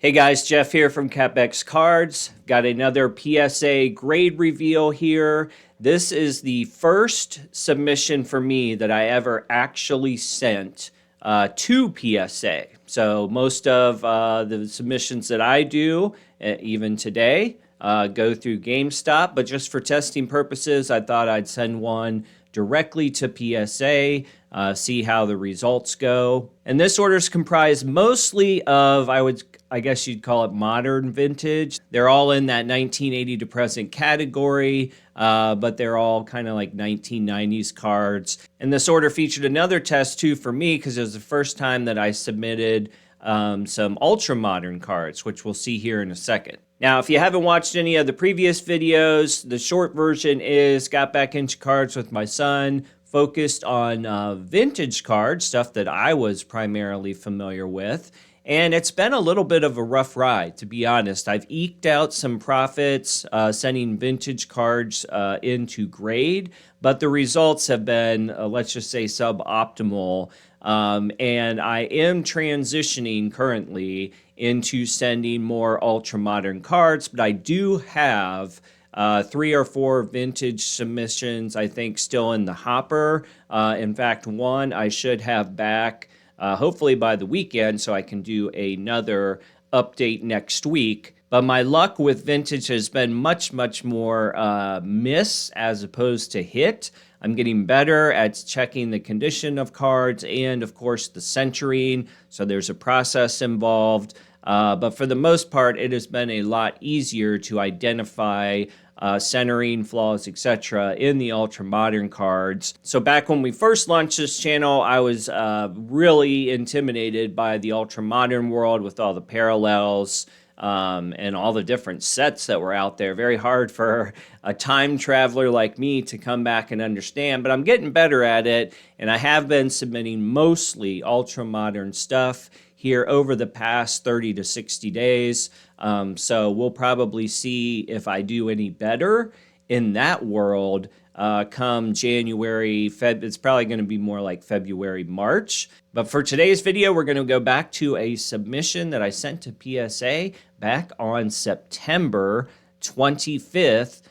Hey guys, Jeff here from CapEx Cards. Got another PSA grade reveal here. This is the first submission for me that I ever actually sent to PSA. So most of the submissions that I do, even today, go through GameStop. But just for testing purposes, I thought I'd send one directly to PSA, see how the results go. And this order is comprised mostly of, I guess you'd call it modern vintage. They're all in that 1980 to present category, but they're all kind of like 1990s cards. And this order featured another test too for me because it was the first time that I submitted some ultra modern cards, which we'll see here in a second. Now, if you haven't watched any of the previous videos, the short version is got back into cards with my son, focused on vintage cards, stuff that I was primarily familiar with. And it's been a little bit of a rough ride, to be honest. I've eked out some profits sending vintage cards into grade, but the results have been, let's just say, suboptimal. And I am transitioning currently into sending more ultra-modern cards, but I do have 3 or 4 vintage submissions, I think, still in the hopper. In fact, one I should have back hopefully by the weekend, so I can do another update next week. But my luck with vintage has been much more miss as opposed to hit. I'm getting better at checking the condition of cards and, of course, the centering. So there's a process involved. But for the most part, it has been a lot easier to identify centering flaws, etc. in the ultra modern cards. So back when we first launched this channel, I was really intimidated by the ultra modern world with all the parallels and all the different sets that were out there. Very hard for a time traveler like me to come back and understand, but I'm getting better at it, and I have been submitting mostly ultra modern stuff here over the past 30 to 60 days. So we'll probably see if I do any better in that world come January, it's probably going to be more like February, March. But for today's video, we're going to go back to a submission that I sent to PSA back on September 25th.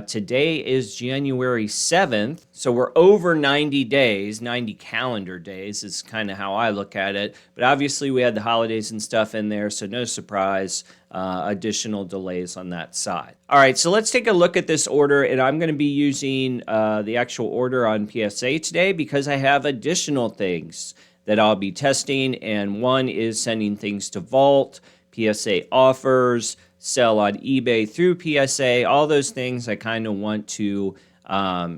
Today is January 7th, so we're over 90 days, 90 calendar days is kind of how I look at it. But obviously we had the holidays and stuff in there, so no surprise, additional delays on that side. All right, so let's take a look at this order, and I'm going to be using the actual order on PSA today because I have additional things that I'll be testing, and one is sending things to Vault, PSA offers, sell on eBay through PSA, all those things I kind of want to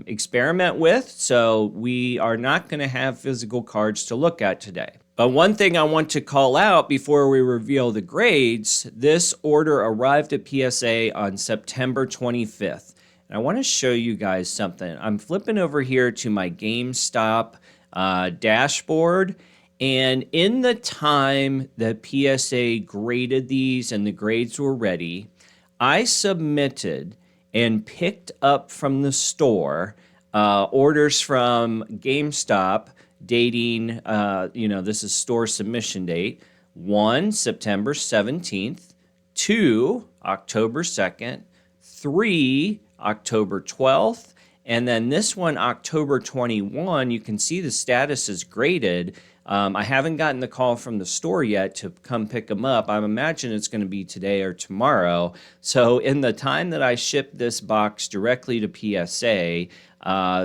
experiment with. So we are not going to have physical cards to look at today. But one thing I want to call out before we reveal the grades, this order arrived at PSA on September 25th. And I want to show you guys something. I'm flipping over here to my GameStop dashboard. And in the time that PSA graded these and the grades were ready, I submitted and picked up from the store orders from GameStop dating, this is store submission date, 1, September 17th, 2, October 2nd, 3, October 12th, and then this one, October 21, you can see the status is graded. I haven't gotten the call from the store yet to come pick them up. I imagine it's going to be today or tomorrow. So in the time that I shipped this box directly to PSA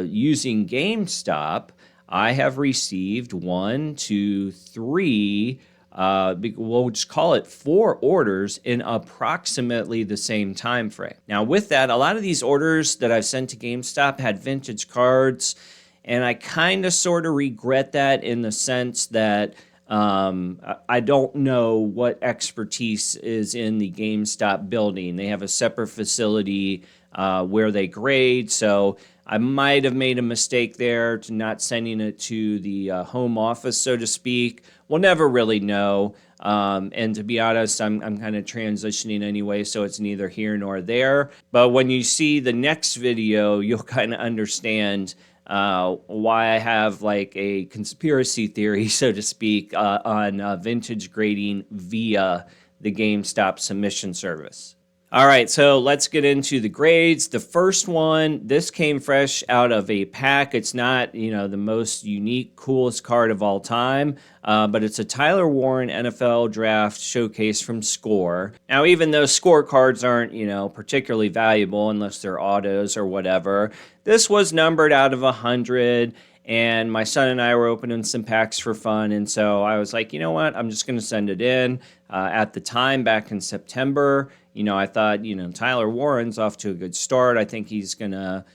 using GameStop, I have received 1, 2, 3, we'll just call it 4 orders in approximately the same time frame. Now with that, a lot of these orders that I've sent to GameStop had vintage cards, and I kind of sort of regret that in the sense that I don't know what expertise is in the GameStop building. They have a separate facility where they grade, so I might have made a mistake there to not sending it to the home office, so to speak. We'll never really know. And to be honest, I'm kind of transitioning anyway, so it's neither here nor there. But when you see the next video, you'll kind of understand why I have like a conspiracy theory, so to speak, on vintage grading via the GameStop submission service. All right, so let's get into the grades. The first one, this came fresh out of a pack. It's not, the most unique, coolest card of all time, but it's a Tyler Warren NFL Draft Showcase from Score. Now, even though Score cards aren't, particularly valuable unless they're autos or whatever, this was numbered out of 100. And my son and I were opening some packs for fun. And so I was like, you know what? I'm just going to send it in. At the time, back in September, I thought, Tyler Warren's off to a good start. I think he's going to,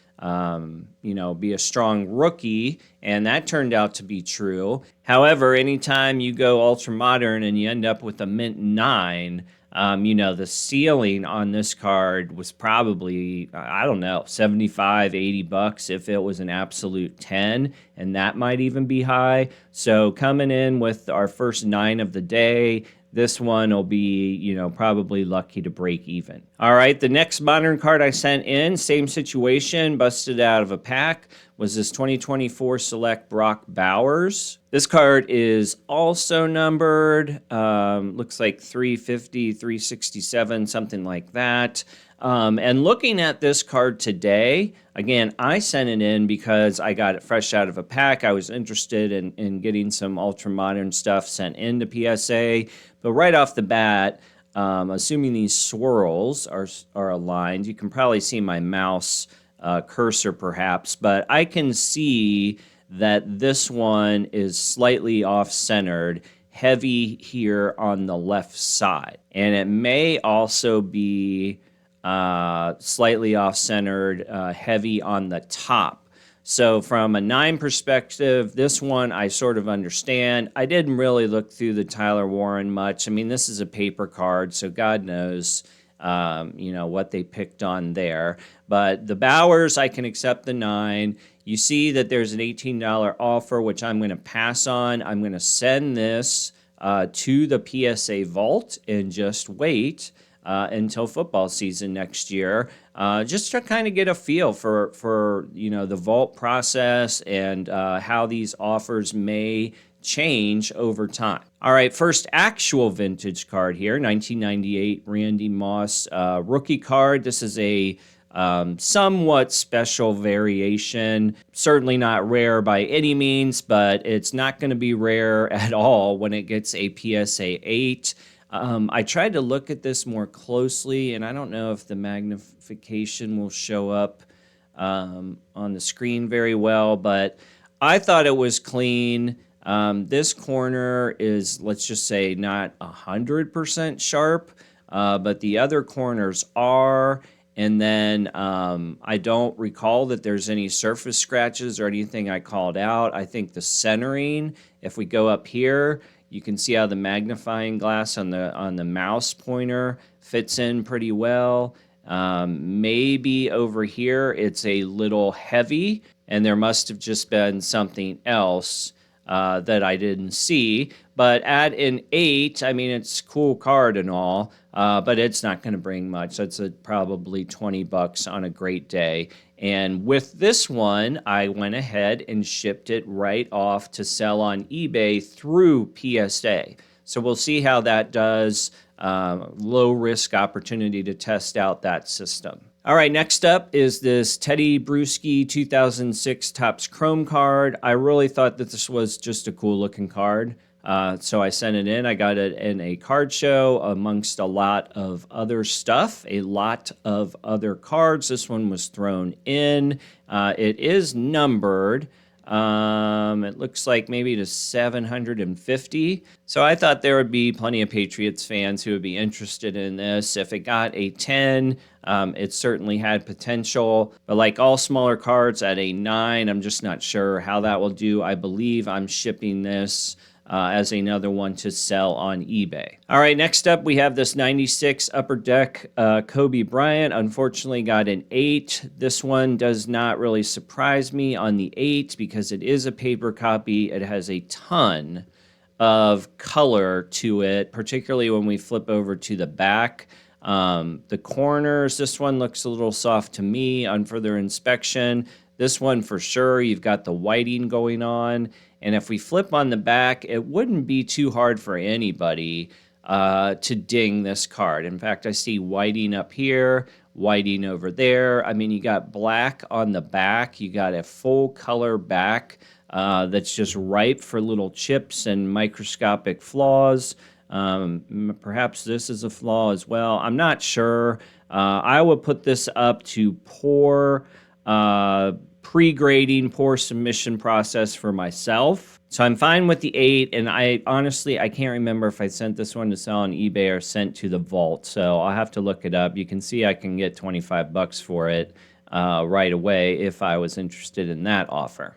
be a strong rookie. And that turned out to be true. However, anytime you go ultra modern and you end up with a mint 9, the ceiling on this card was probably, I don't know, 75, 80 bucks if it was an absolute 10, and that might even be high. So coming in with our first 9 of the day, this one will be, probably lucky to break even. All right, the next modern card I sent in, same situation, busted out of a pack, was this 2024 Select Brock Bowers. This card is also numbered, looks like 350, 367, something like that. And looking at this card today, again, I sent it in because I got it fresh out of a pack. I was interested in getting some ultra-modern stuff sent into PSA. But right off the bat, assuming these swirls are aligned, you can probably see my mouse cursor perhaps, but I can see that this one is slightly off-centered, heavy here on the left side. And it may also be slightly off-centered, heavy on the top. So from a 9 perspective, this one I sort of understand. I didn't really look through the Tyler Warren much. I mean, this is a paper card, so God knows, what they picked on there. But the Bowers, I can accept the 9. You see that there's an $18 offer, which I'm going to pass on. I'm going to send this to the PSA vault and just wait until football season next year, just to kind of get a feel for the vault process and how these offers may change over time. All right, first actual vintage card here, 1998 Randy Moss rookie card. This is a somewhat special variation. Certainly not rare by any means, but it's not going to be rare at all when it gets a PSA 8. I tried to look at this more closely, and I don't know if the magnification will show up on the screen very well, but I thought it was clean. This corner is, let's just say, not 100% sharp, but the other corners are. And then I don't recall that there's any surface scratches or anything I called out. I think the centering, if we go up here, you can see how the magnifying glass on the mouse pointer fits in pretty well. Maybe over here it's a little heavy, and there must have just been something else that I didn't see. But at an 8, I mean, it's a cool card and all, but it's not going to bring much. That's probably 20 bucks on a great day. And with this one, I went ahead and shipped it right off to sell on eBay through PSA. So we'll see how that does. Low risk opportunity to test out that system. All right, next up is this Teddy Bruschi 2006 Topps Chrome card. I really thought that this was just a cool looking card. So I sent it in. I got it in a card show amongst a lot of other stuff, a lot of other cards. This one was thrown in. It is numbered. It looks like maybe to 750. So I thought there would be plenty of Patriots fans who would be interested in this. If it got a 10, it certainly had potential. But like all smaller cards at a 9, I'm just not sure how that will do. I believe I'm shipping this as another one to sell on eBay. All right, next up we have this 96 Upper Deck Kobe Bryant. Unfortunately got an 8. This one does not really surprise me on the 8 because it is a paper copy. It has a ton of color to it, particularly when we flip over to the back. The corners, this one looks a little soft to me on further inspection. This one for sure, you've got the whiting going on. And if we flip on the back, it wouldn't be too hard for anybody to ding this card. In fact, I see whiting up here, whiting over there. I mean, you got black on the back. You got a full color back that's just ripe for little chips and microscopic flaws. Perhaps this is a flaw as well. I'm not sure. I would put this up to poor pre-grading, poor submission process for myself. So I'm fine with the 8, and I honestly can't remember if I sent this one to sell on eBay or sent to the vault, so I'll have to look it up. You can see I can get 25 bucks for it right away if I was interested in that offer.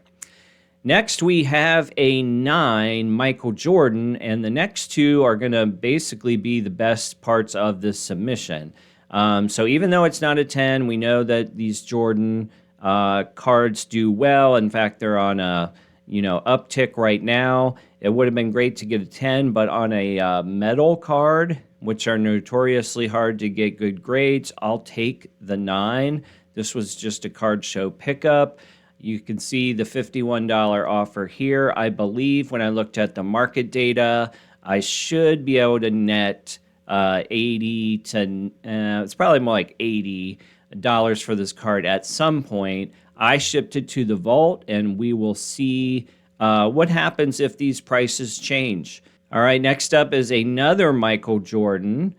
Next, we have a 9 Michael Jordan, and the next two are going to basically be the best parts of this submission. So even though it's not a 10, we know that these Jordan cards do well. In fact, they're on a uptick right now. It would have been great to get a 10, but on a metal card, which are notoriously hard to get good grades, I'll take the 9. This was just a card show pickup. You can see the $51 offer here. I believe when I looked at the market data, I should be able to net 80 to, it's probably more like $80 for this card at some point. I shipped it to the vault, and we will see what happens if these prices change. All right, next up is another Michael Jordan.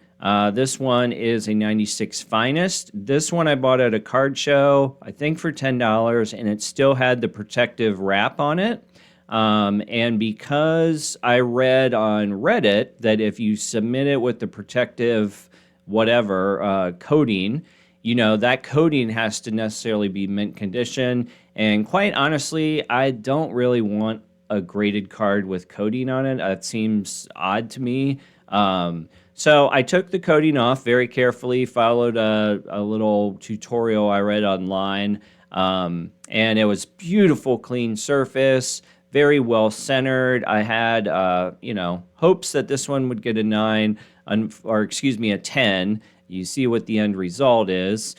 This one is a 96 Finest. This one I bought at a card show, I think for $10, and it still had the protective wrap on it. And because I read on Reddit that if you submit it with the protective whatever coating, that coating has to necessarily be mint condition. And quite honestly, I don't really want a graded card with coating on it. That seems odd to me. So I took the coating off very carefully, followed a little tutorial I read online, and it was beautiful, clean surface, very well centered. I had, hopes that this one would get a 9, a 10. You see what the end result is.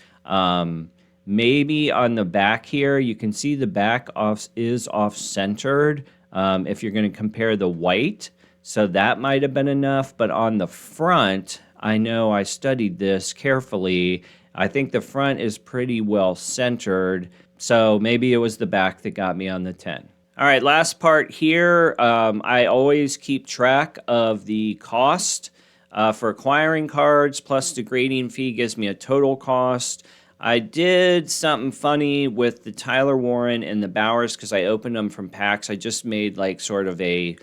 Maybe on the back here, you can see the back is off-centered if you're going to compare the white. So that might have been enough. But on the front, I know I studied this carefully. I think the front is pretty well centered. So maybe it was the back that got me on the 10. All right, last part here. I always keep track of the cost for acquiring cards, plus the grading fee gives me a total cost. I did something funny with the Tyler Warren and the Bowers because I opened them from packs. I just made like sort of a,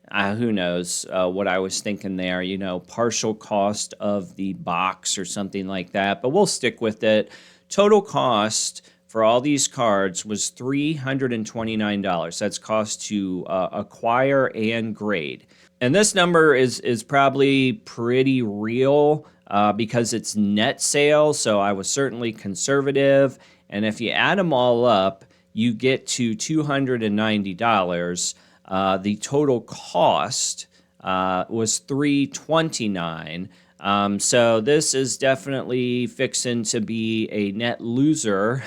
who knows what I was thinking there, partial cost of the box or something like that. But we'll stick with it. Total cost for all these cards was $329. That's cost to acquire and grade. And this number is probably pretty real because it's net sales, so I was certainly conservative. And if you add them all up, you get to $290. The total cost was $329. So this is definitely fixing to be a net loser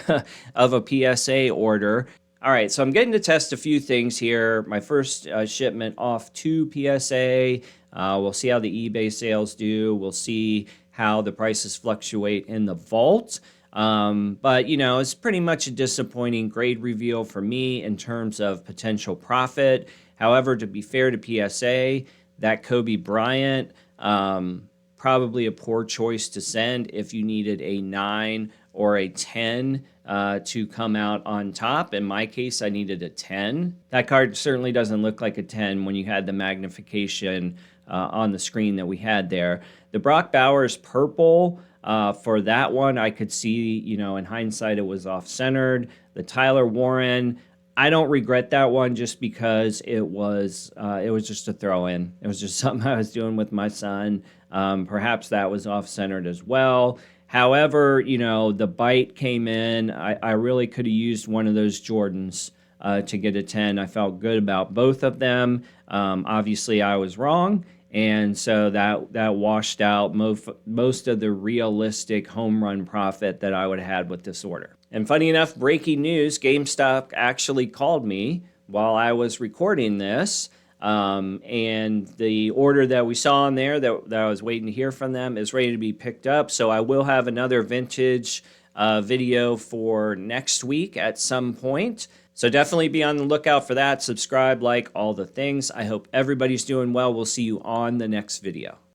of a PSA order. All right, so I'm getting to test a few things here. My first shipment off to PSA. We'll see how the eBay sales do. We'll see how the prices fluctuate in the vault. But, it's pretty much a disappointing grade reveal for me in terms of potential profit. However, to be fair to PSA, that Kobe Bryant, probably a poor choice to send if you needed a 9 or a 10 to come out on top. In my case, I needed a 10. That card certainly doesn't look like a 10 when you had the magnification on the screen that we had there. The Brock Bowers purple, for that one, I could see, in hindsight, it was off-centered. The Tyler Warren, I don't regret that one just because it was just a throw-in. It was just something I was doing with my son. Perhaps that was off-centered as well. However, the bite came in. I really could have used one of those Jordans to get a 10. I felt good about both of them. Obviously, I was wrong. And so that washed out most of the realistic home run profit that I would have had with this order. And funny enough, breaking news, GameStop actually called me while I was recording this. And the order that we saw in there that I was waiting to hear from them is ready to be picked up. So I will have another vintage video for next week at some point. So definitely be on the lookout for that. Subscribe, like, all the things. I hope everybody's doing well. We'll see you on the next video.